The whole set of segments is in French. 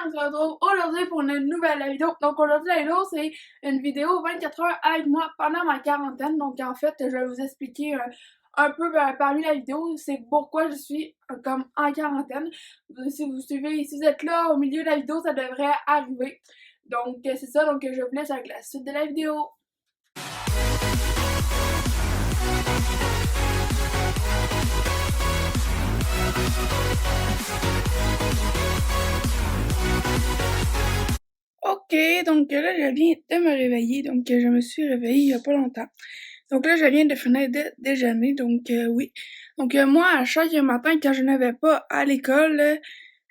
on se retrouve aujourd'hui pour une nouvelle vidéo. Donc aujourd'hui la vidéo c'est une vidéo 24 heures avec moi pendant ma quarantaine. Donc en fait je vais vous expliquer un peu parmi la vidéo c'est pourquoi je suis comme en quarantaine. Si vous suivez, si vous êtes là au milieu de la vidéo ça devrait arriver. Donc c'est ça, donc je vous laisse avec la suite de la vidéo. Ok, donc là, je viens de me réveiller, donc je me suis réveillée il y a pas longtemps. Donc là, je viens de finir de déjeuner, donc oui. Donc moi, à chaque matin, quand je n'avais pas à l'école,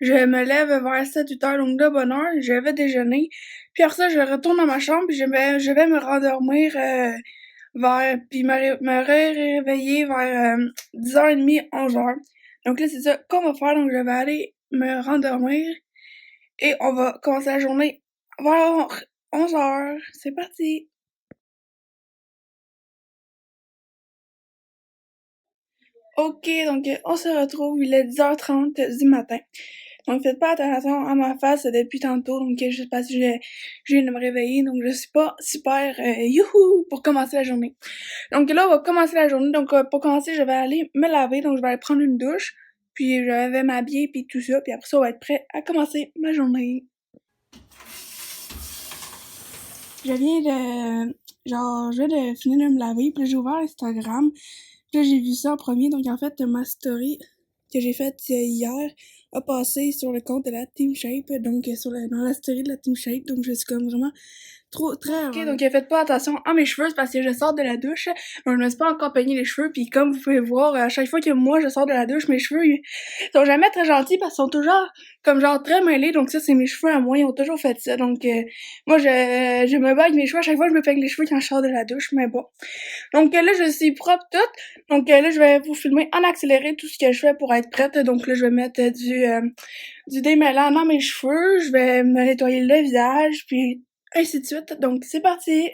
je me lève vers 7-8 heures, donc de bonne heure, je vais déjeuner. Puis après ça, je retourne dans ma chambre, puis je vais me rendormir puis me réveiller vers 10h30, 11h. Donc là, c'est ça qu'on va faire, donc je vais aller me rendormir et on va commencer la journée vers 11h. C'est parti! Ok, donc on se retrouve, il est 10h30 du matin. Donc faites pas attention à ma face depuis tantôt, donc je sais pas si je viens de me réveiller, donc je suis pas super youhou pour commencer la journée. Donc là, on va commencer la journée, donc pour commencer, je vais aller me laver, donc je vais aller prendre une douche, puis je vais m'habiller, puis tout ça, puis après ça, on va être prêt à commencer ma journée. Je viens je viens de finir de me laver, puis là, j'ai ouvert Instagram, puis là, j'ai vu ça en premier, donc en fait, ma story que j'ai faite hier a passé sur le compte de la Team Shape, donc dans la story de la Team Shape, donc je suis comme vraiment très heureuse. Ok, donc faites pas attention à mes cheveux, c'est parce que je sors de la douche, donc je me suis pas encore peigné les cheveux, puis comme vous pouvez voir, à chaque fois que moi je sors de la douche, mes cheveux, ils sont jamais très gentils, parce qu'ils sont toujours, comme genre, très mêlés, donc ça, c'est mes cheveux à moi, ils ont toujours fait ça, donc moi, je me bats avec mes cheveux, à chaque fois, je me peigne les cheveux quand je sors de la douche, mais bon. Donc là, je suis propre toute, donc là, je vais vous filmer en accéléré tout ce que je fais pour être prête, donc là, je vais mettre du démêlant dans mes cheveux, je vais me nettoyer le visage, puis ainsi de suite. Donc, c'est parti!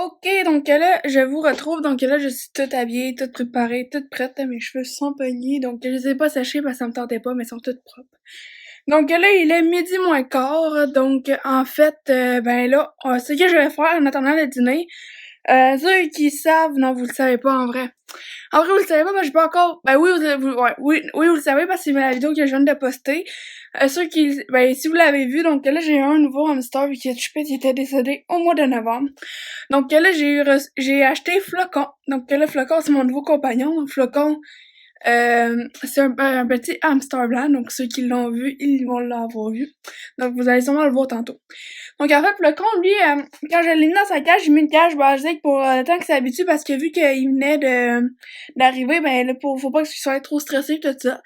Ok, donc là, je vous retrouve. Donc là, je suis toute habillée, toute préparée, toute prête. Mes cheveux sont peignés. Donc, je les ai pas séchés parce que ça me tentait pas, mais ils sont toutes propres. Donc là, il est midi moins quart. Donc, en fait, ben là, ce que je vais faire en attendant le dîner, ceux qui savent, non, vous le savez pas en vrai. En vrai, vous le savez pas, mais j'ai pas encore. Ben oui, vous le savez parce que c'est la vidéo que je viens de poster. Si vous l'avez vu, donc là, j'ai eu un nouveau hamster qui était décédé au mois de novembre. Donc là, j'ai acheté Flocon. Donc là, Flocon, c'est mon nouveau compagnon. Donc Flocon, c'est un petit hamster blanc. Donc ceux qui l'ont vu, ils vont l'avoir vu. Donc vous allez sûrement le voir tantôt. Donc en fait, Flocon, lui, quand je l'ai mis dans sa cage, j'ai mis une cage basique pour le temps qu'il s'habitue parce que vu qu'il venait d'arriver, ben là, faut pas qu'il soit trop stressé tout ça.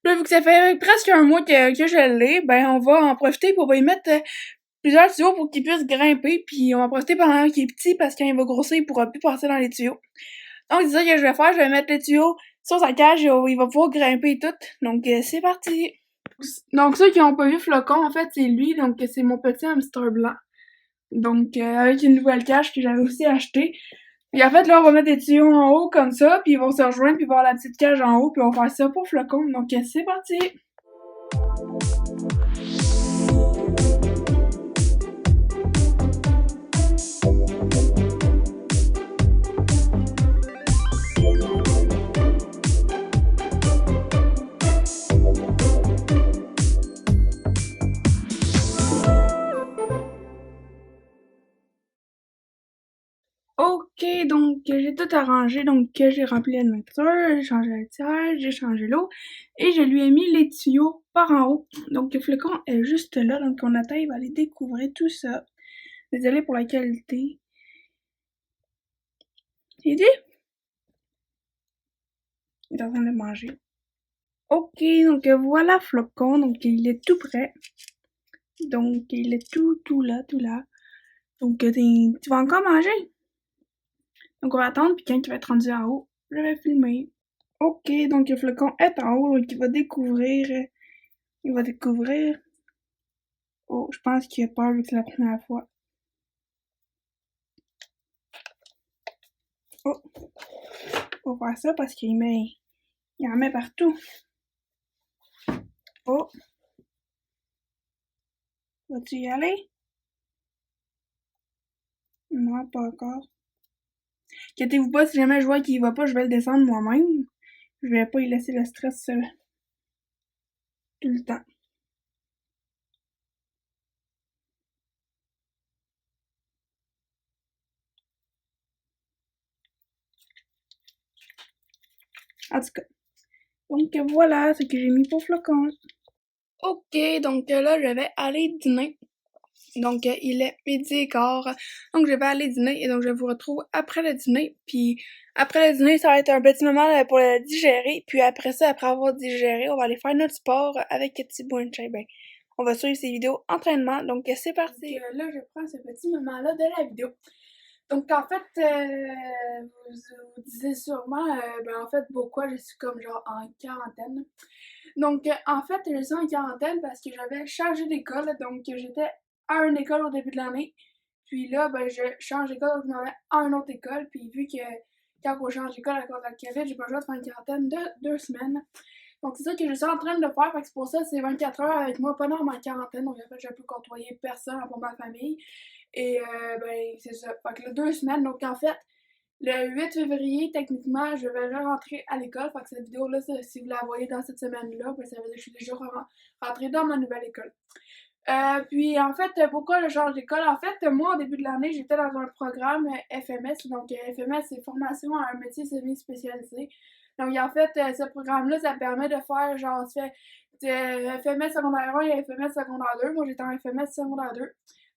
Puis là, vu que ça fait presque un mois que je l'ai, ben on va en profiter pour y mettre plusieurs tuyaux pour qu'il puisse grimper, puis on va en profiter pendant qu'il est petit parce que quand il va grossir, il pourra plus passer dans les tuyaux. Donc c'est ça que je vais faire, je vais mettre les tuyaux sur sa cage et il va pouvoir grimper et tout. Donc c'est parti! Donc ceux qui n'ont pas vu Flocon, en fait c'est lui, donc c'est mon petit hamster blanc. Donc avec une nouvelle cage que j'avais aussi achetée. Et en fait là on va mettre des tuyaux en haut comme ça, puis ils vont se rejoindre, puis voir la petite cage en haut, puis on va faire ça pour Flocon. Donc c'est parti! Ok, donc j'ai tout arrangé, donc j'ai rempli le mixeur, j'ai changé la tire, j'ai changé l'eau et je lui ai mis les tuyaux par en haut. Donc le flocon est juste là, donc on attend, il va aller découvrir tout ça. Désolée pour la qualité. Il dit? Il est en train de manger. Ok, donc voilà Flocon, donc il est tout prêt. Donc, il est tout là, tout là. Donc, tu vas encore manger? Donc, on va attendre, puis quand il va être rendu en haut, je vais filmer. Ok, donc le flocon est en haut, donc il va découvrir. Oh, je pense qu'il a peur vu que c'est la première fois. Oh, on va faire ça parce il en met partout. Oh, vas-tu y aller? Non, pas encore. Inquiétez-vous pas, si jamais je vois qu'il va pas, je vais le descendre moi-même. Je vais pas y laisser le stress tout le temps. En tout cas. Donc voilà ce que j'ai mis pour flocon. Ok, donc là, je vais aller dîner. Donc, il est 12h15. Donc, je vais aller dîner et donc je vous retrouve après le dîner. Puis, après le dîner, ça va être un petit moment pour le digérer. Puis après ça, après avoir digéré, on va aller faire notre sport avec Thibaut et ben, on va suivre ces vidéos entraînement. Donc, c'est parti. Donc, là, je prends ce petit moment-là de la vidéo. Donc, en fait, vous disiez sûrement, ben, en fait, pourquoi je suis comme genre en quarantaine. Donc, en fait, je suis en quarantaine parce que j'avais changé d'école. Donc, j'étais à une école au début de l'année. Puis là, ben, je change d'école, donc je m'en vais à une autre école. Puis vu que quand on change d'école à cause de la COVID, j'ai pas le choix de faire une quarantaine de 2 semaines. Donc, c'est ça que je suis en train de faire. Fait que c'est pour ça, c'est 24 heures avec moi pendant ma quarantaine. Donc, en fait, je peux côtoyer personne pour ma famille. Et ben, c'est ça. Fait que là, 2 semaines. Donc, en fait, le 8 février, techniquement, je vais rentrer à l'école. Fait que cette vidéo-là, si vous la voyez dans cette semaine-là, ben, ça veut dire que je suis déjà rentrée dans ma nouvelle école. Puis en fait, pourquoi je change d'école? En fait, moi, au début de l'année, j'étais dans un programme FMS. Donc, FMS, c'est formation à un métier semi-spécialisé. Donc, en fait, ce programme-là, ça permet de faire, genre, tu fais FMS secondaire 1 et FMS secondaire 2. Moi, j'étais en FMS secondaire 2.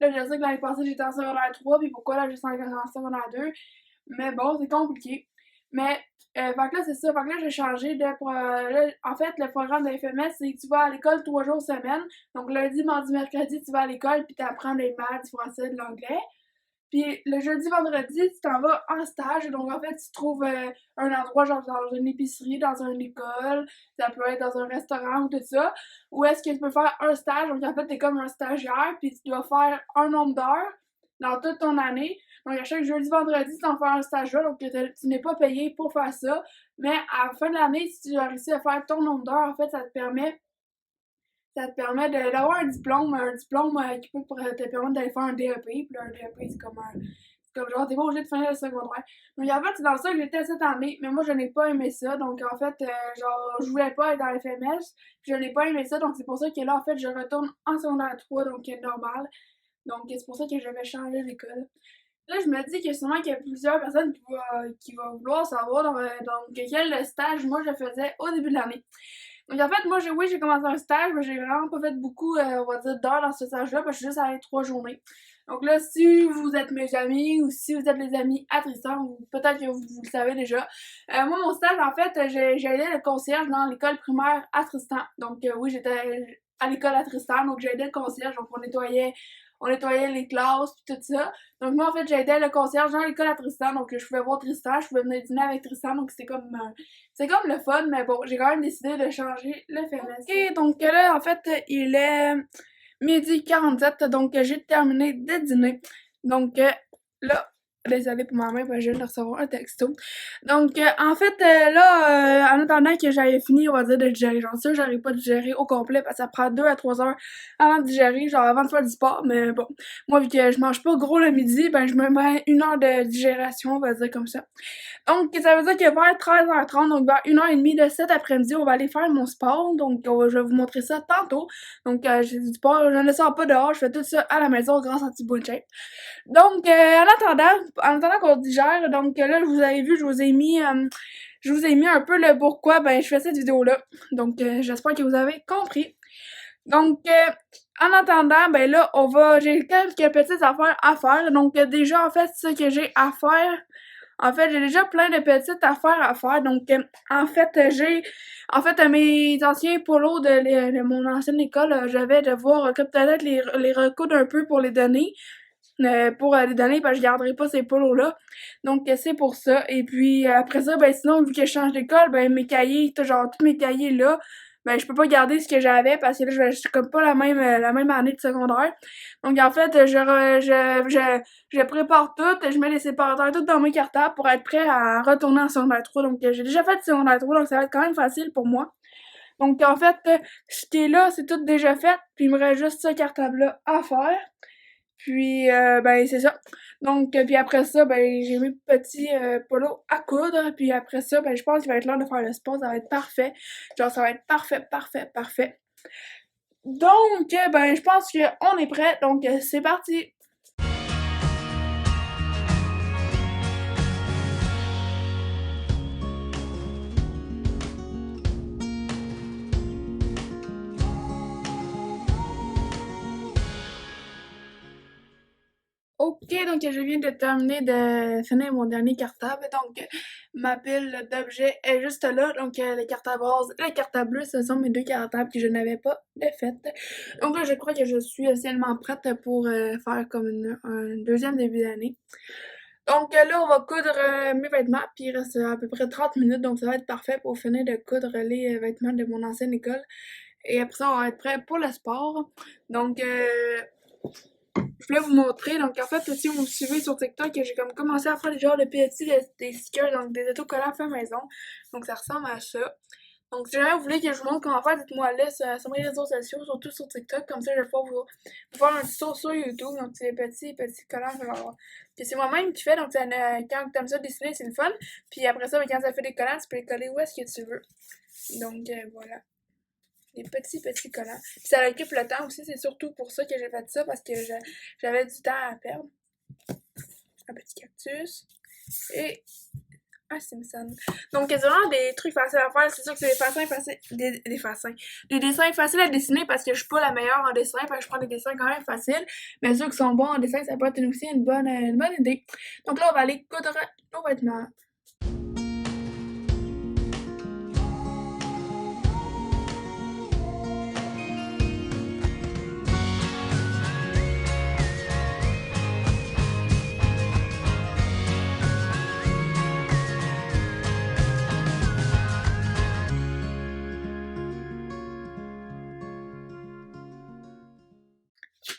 Là, je sais que l'année passée, j'étais en secondaire 3. Puis pourquoi là, je suis en secondaire 2? Mais bon, c'est compliqué. Mais, fait que là, c'est ça. Fait que là, j'ai changé là, en fait, le programme de FMS, c'est que tu vas à l'école 3 jours semaine. Donc, lundi, mardi, mercredi, tu vas à l'école, puis tu apprends les maths, du français, de l'anglais. Puis, le jeudi, vendredi, tu t'en vas en stage. Donc, en fait, tu trouves un endroit, genre dans une épicerie, dans une école. Ça peut être dans un restaurant ou tout ça. Ou est-ce que tu peux faire un stage? Donc, en fait, t'es comme un stagiaire, puis tu dois faire un nombre d'heures dans toute ton année. Donc, à chaque jeudi, vendredi, tu en fais un stage là, donc tu n'es pas payé pour faire ça. Mais à la fin de l'année, si tu as réussi à faire ton nombre d'heures, en fait, ça te permet d'avoir un diplôme qui peut te permettre d'aller faire un DEP. Puis là, un DEP, c'est comme genre, t'es pas obligé de finir le secondaire. Donc, en fait, c'est dans ça que j'étais cette année, mais moi, je n'ai pas aimé ça. Donc, en fait, genre, je voulais pas être dans FMS, puis je n'ai pas aimé ça. Donc, c'est pour ça que là, en fait, je retourne en secondaire 3, donc normal. Donc, c'est pour ça que je vais changer d'école. Là, je me dis que sûrement qu'il y a plusieurs personnes qui vont vouloir savoir donc quel stage moi je faisais au début de l'année. Donc en fait, moi j'ai commencé un stage, mais j'ai vraiment pas fait beaucoup, on va dire, d'heures dans ce stage-là, parce que je suis juste allée 3 journées. Donc là, si vous êtes mes amis ou si vous êtes les amis à Tristan, ou peut-être que vous le savez déjà, moi mon stage, en fait, j'ai aidé le concierge dans l'école primaire à Tristan. Donc oui, j'étais à l'école à Tristan, donc j'ai aidé le concierge, donc on nettoyait les classes pis tout ça. Donc moi en fait j'aidais le concierge dans l'école à Tristan, donc je pouvais voir Tristan, je pouvais venir dîner avec Tristan, donc c'est comme le fun, mais bon, j'ai quand même décidé de changer le FMS. Ok, donc là en fait il est 12h47, donc j'ai terminé de dîner. Donc là, désolée pour ma main, parce que je viens de recevoir un texto. Donc, en fait, là, en attendant que j'aille fini, on va dire, de digérer, genre ça, j'arrive pas à digérer au complet, parce que ça prend 2 à 3 heures avant de digérer, genre avant de faire du sport, mais bon, moi, vu que je mange pas gros le midi, ben, je me mets 1 heure de digération, on va dire comme ça. Donc, ça veut dire que vers 13h30, donc vers 1h30 de cet après-midi, on va aller faire mon sport. Donc, je vais vous montrer ça tantôt. Donc, j'ai du sport, je ne sors pas dehors, je fais tout ça à la maison grâce à Thibaut Shape. Donc, en attendant qu'on digère, donc là, vous avez vu, je vous ai mis un peu le pourquoi, ben, je fais cette vidéo-là. Donc, j'espère que vous avez compris. Donc, en attendant, ben là, j'ai quelques petites affaires à faire. Donc, déjà, en fait, ce que j'ai à faire, En fait, j'ai déjà plein de petites affaires à faire. Donc, en fait, mes anciens polos de mon ancienne école, je vais devoir peut-être les recoudre un peu pour les donner. Pour les donner, parce que je garderai pas ces polos-là. Donc, c'est pour ça. Et puis, après ça, ben, sinon, vu que je change d'école, ben, mes cahiers, genre, tous mes cahiers là, ben, je peux pas garder ce que j'avais parce que là, je suis comme pas la même année de secondaire. Donc, en fait, je prépare tout, je mets les séparateurs tout dans mes cartables pour être prêt à retourner en secondaire 3. Donc, j'ai déjà fait secondaire 3, donc ça va être quand même facile pour moi. Donc, en fait, ce qui est là, c'est tout déjà fait, puis il me reste juste ce cartable-là à faire. Puis, ben, c'est ça. Donc, puis après ça, ben, j'ai mes petits polos à coudre. Puis après ça, ben, je pense qu'il va être l'heure de faire le sport. Ça va être parfait. Genre, ça va être parfait, parfait, parfait. Donc, ben, je pense qu'on est prêt. Donc, c'est parti. Ok, donc je viens de terminer de finir mon dernier cartable. Donc, ma pile d'objets est juste là. Donc, les cartables roses et les cartables bleus, ce sont mes deux cartables que je n'avais pas de fait. Donc là, je crois que je suis essentiellement prête pour faire comme un deuxième début d'année. Donc là, on va coudre mes vêtements, puis il reste à peu près 30 minutes, donc ça va être parfait pour finir de coudre les vêtements de mon ancienne école. Et après ça, on va être prêt pour le sport. Donc, je voulais vous montrer. Donc, en fait, si vous me suivez sur TikTok, j'ai comme commencé à faire des genres de petits des stickers, donc des autocollants fait maison. Donc, ça ressemble à ça. Donc, si jamais vous voulez que je vous montre comment faire, dites-moi là sur mes réseaux sociaux, surtout sur TikTok. Comme ça, je vais pouvoir vous faire un tuto sur YouTube. Donc, c'est des petits collants. Que c'est moi-même qui fais. Donc, quand t'aimes ça dessiner, c'est le fun. Puis après ça, quand ça fait des collants, tu peux les coller où est-ce que tu veux. Donc, voilà. Des petits collants. Puis ça occupe le temps aussi, c'est surtout pour ça que j'ai fait ça, parce que j'avais du temps à perdre. Un petit cactus. Et un Simpson. Donc, c'est vraiment des trucs faciles à faire. C'est sûr que c'est des dessins faciles à dessiner parce que je suis pas la meilleure en dessin, parce que je prends des dessins quand même faciles. Mais ceux qui sont bons en dessin, ça peut être aussi une bonne idée. Donc là, on va aller coudre nos vêtements.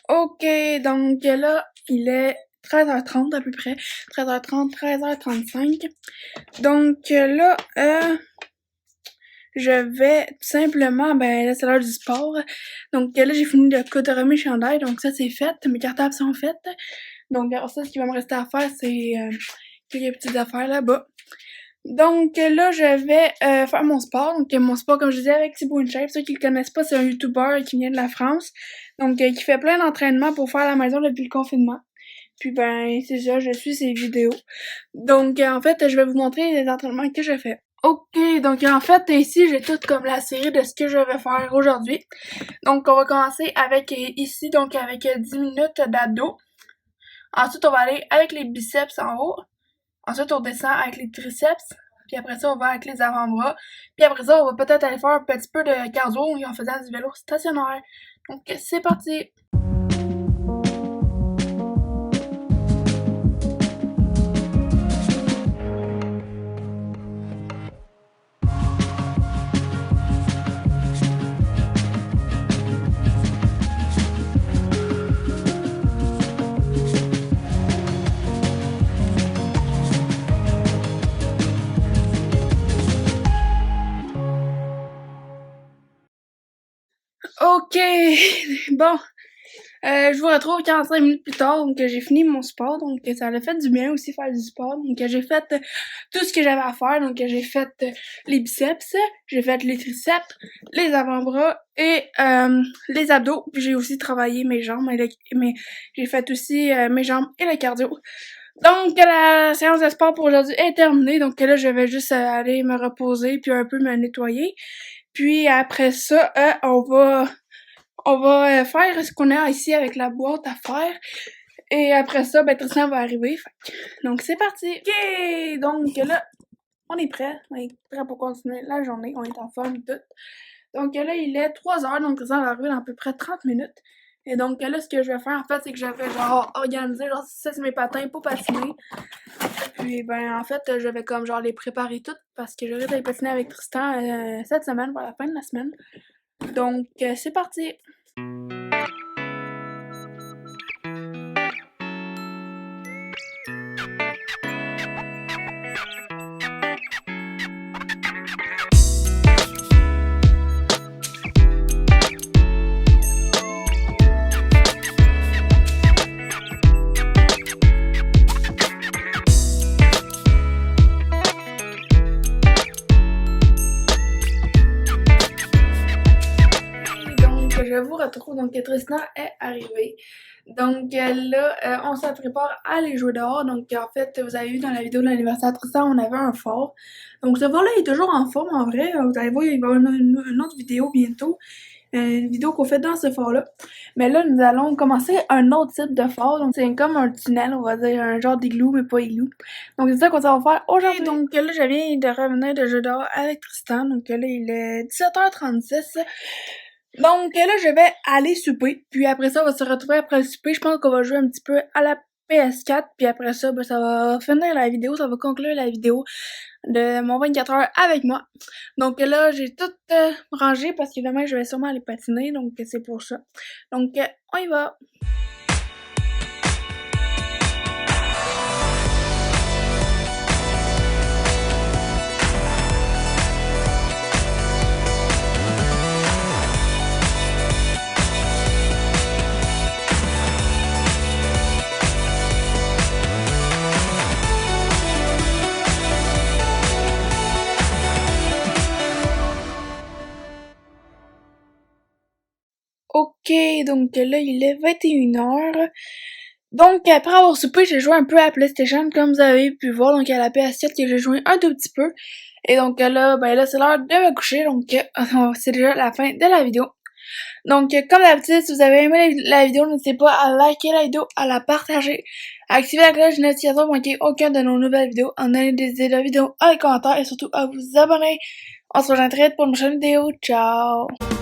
Ok, donc là, il est 13h30 à peu près. 13h30, 13h35. Donc là, je vais tout simplement, ben là, c'est l'heure du sport. Donc là, j'ai fini de coudre mes chandails. Donc ça, c'est fait. Mes cartables sont faites. Donc alors ça, ce qui va me rester à faire, c'est quelques petites affaires là-bas. Donc là, je vais faire mon sport. Donc mon sport, comme je disais, avec Thibaut InShape. Ceux qui le connaissent pas, c'est un YouTuber qui vient de la France. Donc qui fait plein d'entraînements pour faire à la maison depuis le confinement. Puis ben, c'est ça, je suis ses vidéos. Donc en fait, je vais vous montrer les entraînements que je fais. Ok, donc en fait, ici, j'ai tout comme la série de ce que je vais faire aujourd'hui. Donc on va commencer avec ici, donc avec 10 minutes d'abdos. Ensuite, on va aller avec les biceps en haut. Ensuite, on descend avec les triceps. Puis après ça, on va avec les avant-bras. Puis après ça, on va peut-être aller faire un petit peu de cardio en faisant du vélo stationnaire. Donc, c'est parti! Ok, bon, je vous retrouve 45 minutes plus tard, donc j'ai fini mon sport, donc ça a fait du bien aussi faire du sport, donc j'ai fait tout ce que j'avais à faire, donc j'ai fait les biceps, j'ai fait les triceps, les avant-bras et les abdos, puis j'ai aussi travaillé mes jambes, mais j'ai fait aussi mes jambes et le cardio. Donc la séance de sport pour aujourd'hui est terminée, donc là je vais juste aller me reposer puis un peu me nettoyer. Puis après ça, on va faire ce qu'on a ici avec la boîte à faire. Et après ça, ben Tristan va arriver. Donc c'est parti! Ok! Donc là, on est prêt. On est prêt pour continuer la journée. On est en forme tout. Donc là, il est 3h, donc Tristan va arriver dans à peu près 30 minutes. Et donc là, ce que je vais faire, en fait, c'est que je vais genre organiser genre 6 mes patins pour patiner. Puis ben en fait, je vais comme genre les préparer toutes parce que j'aurais d'aller patiner avec Tristan cette semaine, pour la fin de la semaine. Donc c'est parti! Je vous retrouve, donc Tristan est arrivé. Donc là, on se prépare à aller jouer dehors. Donc en fait, vous avez vu dans la vidéo de l'anniversaire de Tristan, on avait un fort. Donc ce fort-là est toujours en forme en vrai. Vous allez voir, il va y avoir une autre vidéo bientôt. Une vidéo qu'on fait dans ce fort-là. Mais là, nous allons commencer un autre type de fort. Donc c'est comme un tunnel, on va dire, un genre d'igloo, mais pas igloo. Donc c'est ça qu'on va faire aujourd'hui. Donc là, je viens de revenir de jouer dehors avec Tristan. Donc là, il est 17h36. Donc là, je vais aller souper, puis après ça, on va se retrouver après le souper. Je pense qu'on va jouer un petit peu à la PS4, puis après ça, ben, ça va finir la vidéo, ça va conclure la vidéo de mon 24 heures avec moi. Donc là, j'ai tout rangé parce que demain, je vais sûrement aller patiner, donc c'est pour ça. Donc, on y va! Ok, donc là, il est 21h. Donc, après avoir soupé, j'ai joué un peu à PlayStation, comme vous avez pu voir. Donc, à la PS7 que j'ai joué un tout petit peu. Et donc là, ben là, c'est l'heure de me coucher. Donc, c'est déjà la fin de la vidéo. Donc, comme d'habitude, si vous avez aimé la vidéo, n'hésitez pas à liker la vidéo, à la partager, à activer la cloche de notification pour manquer aucune de nos nouvelles vidéos, à donner des idées de vidéos dans les commentaires et surtout à vous abonner. On se rejoint très vite pour une prochaine vidéo. Ciao!